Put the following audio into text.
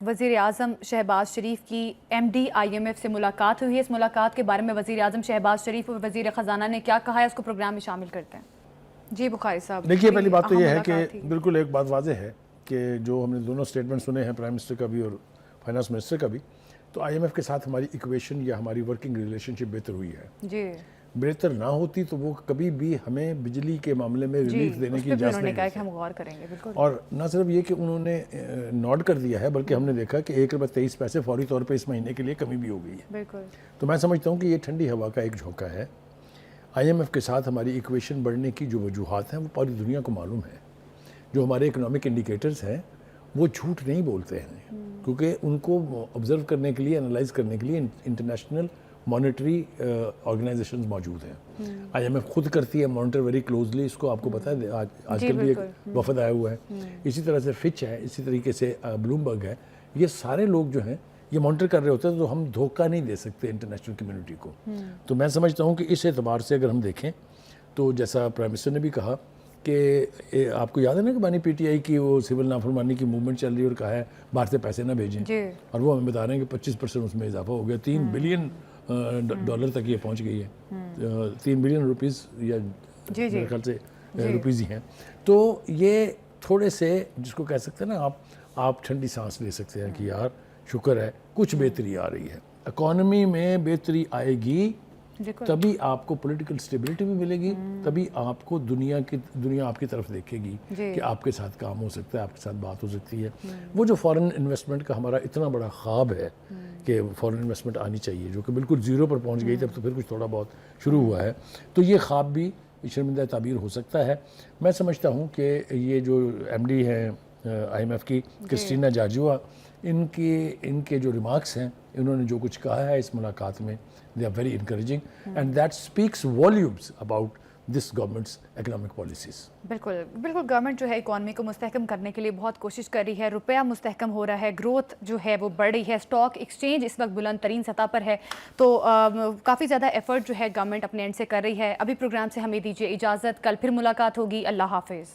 وزیر اعظم شہباز شریف کی M D I M F سے ملاقات ہوئی ہے۔ اس ملاقات کے بارے میں وزیر اعظم شہباز شریف اور وزیر خزانہ نے کیا کہا ہے، اس کو پروگرام میں شامل کرتے ہیں۔ جی بخاری صاحب، دیکھیے پہلی بات تو یہ ہے کہ بالکل ایک بات واضح ہے کہ جو ہم نے دونوں سٹیٹمنٹ سنے ہیں، پرائم منسٹر کا بھی اور فائنانس منسٹر کا بھی، تو آئی ایم ایف کے ساتھ ہماری ایکویشن یا ہماری ورکنگ ریلیشن شپ بہتر ہوئی ہے۔ جی بہتر نہ ہوتی تو وہ کبھی بھی ہمیں بجلی کے معاملے میں ریلیف دینے کی اجازت نہیں کہا کہ ہم غور کریں گے، بالکل۔ اور نہ صرف یہ کہ انہوں نے نوٹ کر دیا ہے، بلکہ ہم نے دیکھا کہ 1 روپے 23 پیسے فوری طور پہ اس مہینے کے لیے کمی بھی ہو گئی ہے۔ بالکل۔ تو میں سمجھتا ہوں کہ یہ ٹھنڈی ہوا کا ایک جھونکا ہے۔ آئی ایم ایف کے ساتھ ہماری ایکویشن بڑھنے کی جو وجوہات ہیں وہ پوری دنیا کو معلوم ہے۔ جو ہمارے اکنامک انڈیکیٹرز ہیں وہ جھوٹ نہیں بولتے ہیں، کیونکہ ان کو آبزرو کرنے کے لیے، انالائز کرنے کے لیے انٹرنیشنل مانیٹری آرگنائزیشنز موجود ہیں۔ آئی ایم ایف خود کرتی ہے مانیٹر ویری کلوزلی، اس کو آپ کو پتہ ہے آج کل بھی ایک وفد آیا ہوا ہے۔ اسی طرح سے فچ ہے، اسی طریقے سے بلومبرگ ہے۔ یہ سارے لوگ جو ہیں یہ مانیٹر کر رہے ہوتے ہیں، تو ہم دھوکہ نہیں دے سکتے انٹرنیشنل کمیونٹی کو۔ تو میں سمجھتا ہوں کہ اس اعتبار سے اگر ہم دیکھیں تو جیسا پرائم منسٹر نے بھی کہا کہ آپ کو یاد ہے نا کہ بانی پی ٹی آئی کی وہ سول نافرمانی کی موومنٹ چل رہی ہے اور کہا ہے باہر سے پیسے نہ بھیجیں، اور وہ ہمیں بتا رہے ہیں کہ 25% اس میں اضافہ ہو گیا، 3 بلین ڈالر تک یہ پہنچ گئی ہے۔ 3 بلین روپیز یا میرے خیال سے روپیز ہی ہیں۔ تو یہ تھوڑے سے جس کو کہہ سکتے ہیں نا آپ ٹھنڈی سانس لے سکتے ہیں کہ یار شکر ہے کچھ بہتری آ رہی ہے، اکانومی میں بہتری آئے گی تبھی آپ کو پولیٹیکل سٹیبلٹی بھی ملے گی، تبھی آپ کو دنیا آپ کی طرف دیکھے گی کہ آپ کے ساتھ کام ہو سکتا ہے، آپ کے ساتھ بات ہو سکتی ہے۔ وہ جو فورن انویسٹمنٹ کا ہمارا اتنا بڑا خواب ہے کہ فورن انویسٹمنٹ آنی چاہیے، جو کہ بالکل زیرو پر پہنچ گئی تب تو پھر کچھ تھوڑا بہت شروع ہوا ہے، تو یہ خواب بھی شرمندہ تعبیر ہو سکتا ہے۔ میں سمجھتا ہوں کہ یہ جو ایم ڈی ہیں آئی ایم ایف کی کرسٹینا جارجیوا، ان کے جو ریمارکس ہیں، انہوں نے جو کچھ کہا ہے اس ملاقات میں، they are very encouraging and that speaks volumes about this government's economic policies۔ بالکل گورنمنٹ جو ہے اکانومی کو مستحکم کرنے کے لیے بہت کوشش کر رہی ہے، روپیہ مستحکم ہو رہا ہے، گروتھ جو ہے وہ بڑھ رہی ہے، اسٹاک ایکسچینج اس وقت بلند ترین سطح پر ہے، تو کافی زیادہ ایفرٹ جو ہے گورنمنٹ اپنے اینڈ سے کر رہی ہے۔ ابھی پروگرام سے ہمیں دیجیے اجازت، کل پھر ملاقات ہوگی، اللہ حافظ۔